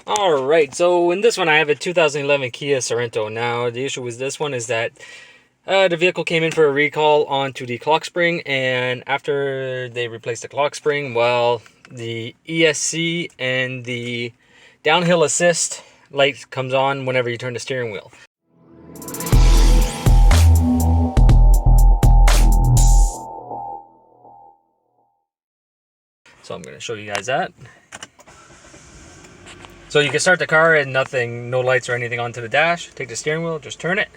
Alright, so in this one I have a 2011 Kia Sorento. Now the issue with this one is that the vehicle came in for a recall onto the clock spring, and after they replaced the clock spring, well, the ESC and the downhill assist light comes on whenever you turn the steering wheel. So I'm going to show you guys that. So you can start the car and nothing, no lights or anything onto the dash. Take the steering wheel, just turn it.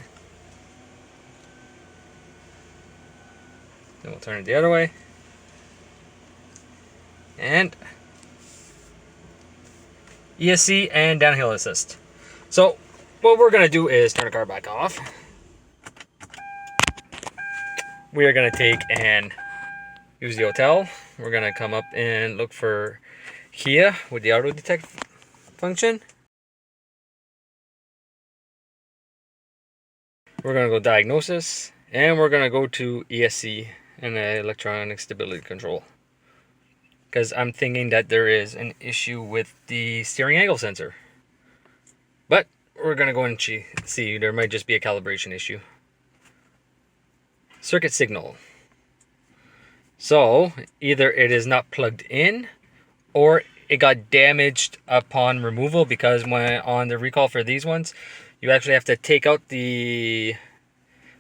Then we'll turn it the other way. And ESC and downhill assist. So what we're going to do is turn the car back off. We are going to take and use the Autel. We're going to come up and look for Kia with the auto detect function. We're going to go diagnosis, and we're going to go to ESC and electronic stability control, because I'm thinking that there is an issue with the steering angle sensor. But we're going to go and see, there might just be a calibration issue. Circuit signal. So either it is not plugged in, or it got damaged upon removal, because when on the recall for these ones, you actually have to take out the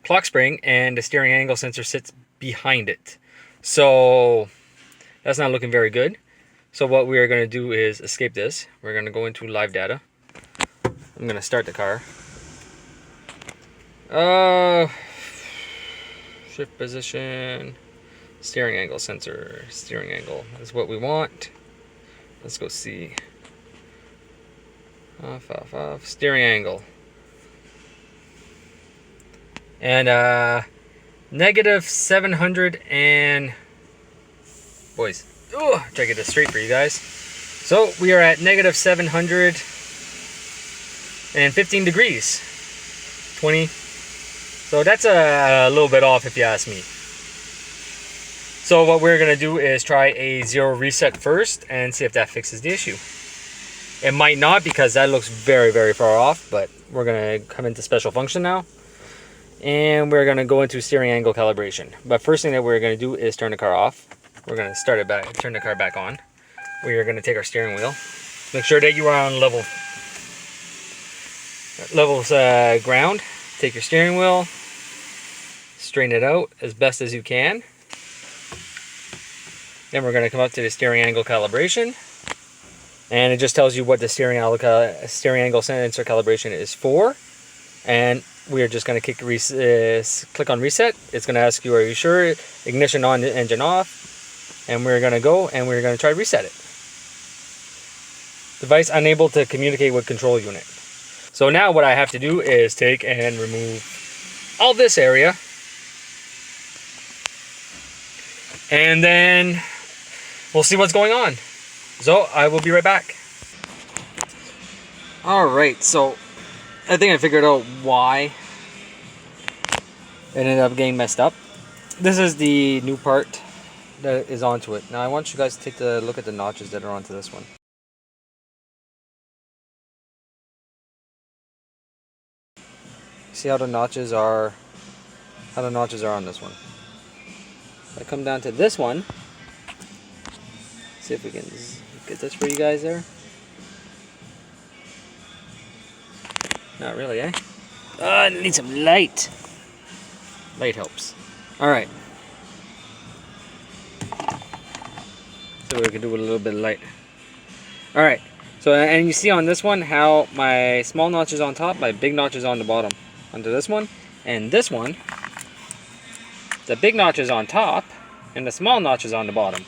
clock spring and the steering angle sensor sits behind it. So that's not looking very good. So what we are going to do is escape this. We're going to go into live data. I'm going to start the car. Shift position, steering angle sensor, steering angle is what we want. Let's go see. Off, steering angle. And negative 700 and boys, try to get this straight for you guys. So we are at negative 715 degrees, 20. So that's a little bit off if you ask me. So what we're gonna do is try a zero reset first and see if that fixes the issue. It might not, because that looks very, very far off, but we're gonna come into special function now. And we're going to go into steering angle calibration. But first thing that we're going to do is turn the car off. We're going to start it back, turn the car back on. We are going to take our steering wheel. Make sure that you are on level ground. Take your steering wheel, straighten it out as best as you can. Then we're going to come up to the steering angle calibration. And it just tells you what the steering angle sensor calibration is for. And we are just going to click on reset. It's going to ask you, are you sure? Ignition on, engine off. And we're going to go and we're going to try to reset it. Device unable to communicate with control unit. So now what I have to do is take and remove all this area. And then we'll see what's going on. So I will be right back. Alright, so I think I figured out why it ended up getting messed up. This is the new part that is onto it. Now I want you guys to take a look at the notches that are onto this one. See how the notches are on this one. If I come down to this one, see if we can get this for you guys there. Not really, eh? I need some light. Light helps. Alright. So we can do with a little bit of light. Alright. So, and you see on this one how my small notch is on top, my big notch is on the bottom. Onto this one. And this one, the big notch is on top, and the small notch is on the bottom.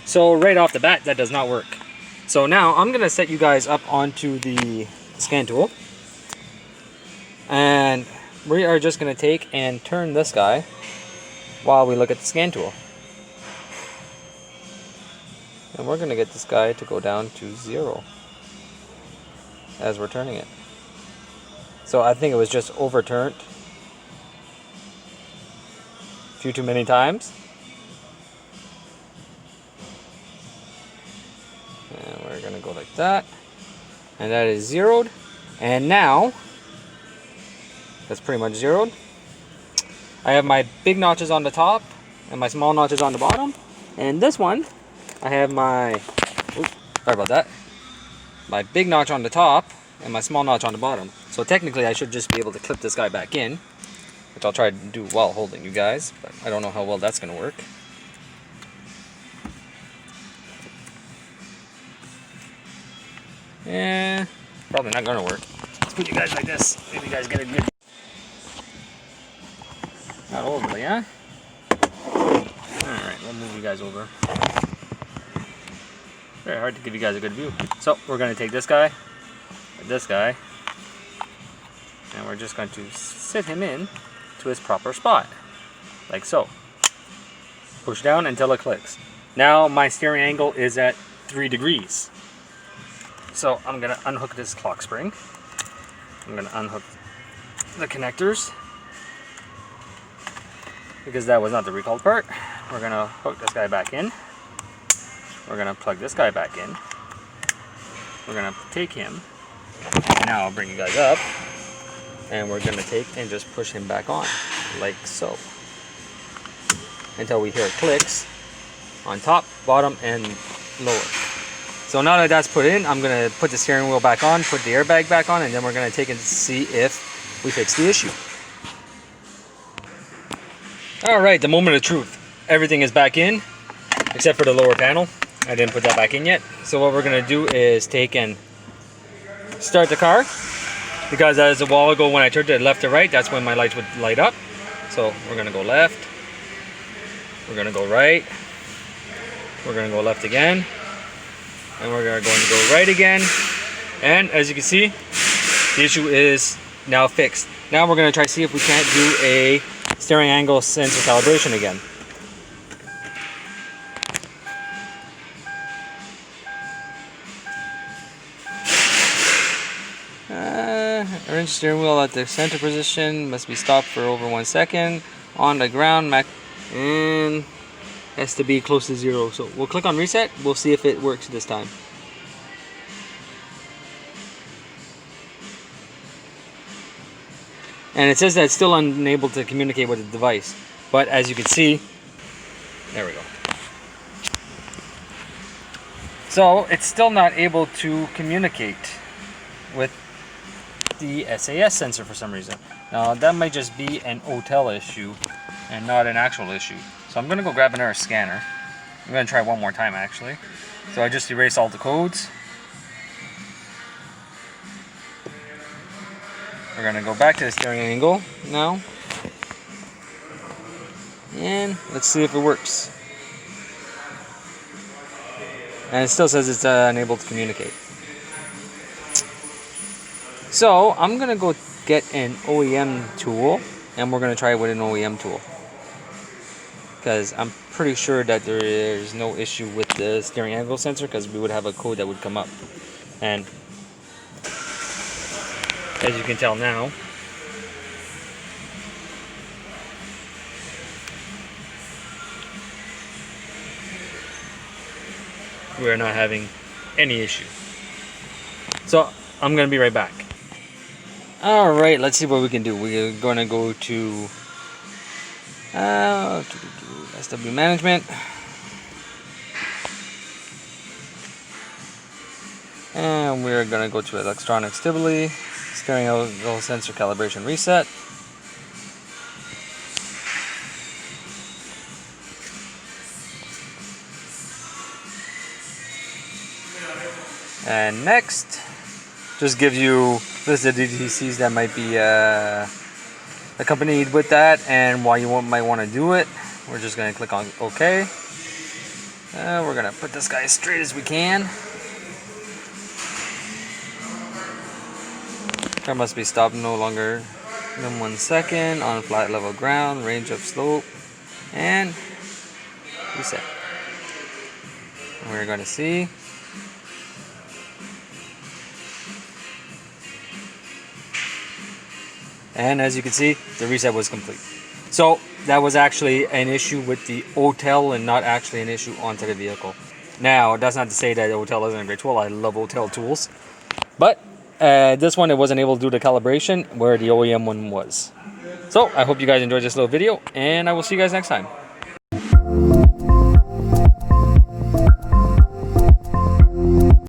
So right off the bat, that does not work. So now I'm going to set you guys up onto the scan tool. And we are just going to take and turn this guy while we look at the scan tool. And we're going to get this guy to go down to 0 as we're turning it. So I think it was just overturned a few too many times. And we're going to go like that. And that is zeroed. And now, that's pretty much zeroed. I have my big notches on the top and my small notches on the bottom. And this one, I have my, oops, sorry about that, my big notch on the top and my small notch on the bottom. So technically I should just be able to clip this guy back in, which I'll try to do while holding you guys, but I don't know how well that's going to work. Eh, probably not going to work. Let's put you guys like this. Maybe you guys get a good... Not overly, huh? Alright, we'll move you guys over. Very hard to give you guys a good view. So, we're going to take this guy, and this guy, and we're just going to sit him in to his proper spot. Like so. Push down until it clicks. Now, my steering angle is at 3 degrees. So, I'm going to unhook this clock spring. I'm going to unhook the connectors, because that was not the recalled part. We're going to hook this guy back in. We're going to plug this guy back in. We're going to take him. Now I'll bring you guys up. And we're going to take and just push him back on. Like so. Until we hear clicks on top, bottom, and lower. So now that that's put in, I'm going to put the steering wheel back on, put the airbag back on, and then we're going to take and see if we fix the issue. Alright, the moment of truth. Everything is back in, except for the lower panel. I didn't put that back in yet. So what we're going to do is take and start the car. Because as a while ago when I turned it left to right, that's when my lights would light up. So we're going to go left. We're going to go right. We're going to go left again. And we're going to go right again. And as you can see, the issue is now fixed. Now we're going to try to see if we can't do a steering angle sensor calibration again. Arrange steering wheel at the center position. Must be stopped for over 1 second. On the ground, and has to be close to 0. So we'll click on reset. We'll see if it works this time. And it says that it's still unable to communicate with the device. But as you can see, there we go. So it's still not able to communicate with the SAS sensor for some reason. Now that might just be an Autel issue and not an actual issue. So I'm going to go grab another scanner. I'm going to try one more time actually. So I just erased all the codes. We're going to go back to the steering angle now. And let's see if it works. And it still says it's unable to communicate. So I'm going to go get an OEM tool. And we're going to try it with an OEM tool. Because I'm pretty sure that there is no issue with the steering angle sensor, because we would have a code that would come up. And as you can tell now, we are not having any issue. So I'm going to be right back. Alright, let's see what we can do. We're going to go to SW management. And we're going to go to electronic stability, steering wheel sensor calibration reset. And next, just gives you list of DTCs that might be accompanied with that and why you might want to do it. We're just going to click on OK. We're going to put this guy as straight as we can. Car must be stopped no longer than 1 second on flat level ground, range of slope, and reset. And we're going to see. And as you can see, the reset was complete. So that was actually an issue with the Autel and not actually an issue onto the vehicle. Now, that's not to say that Autel isn't a great tool. I love Autel tools. But this one, it wasn't able to do the calibration where the OEM one was. So, I hope you guys enjoyed this little video, and I will see you guys next time.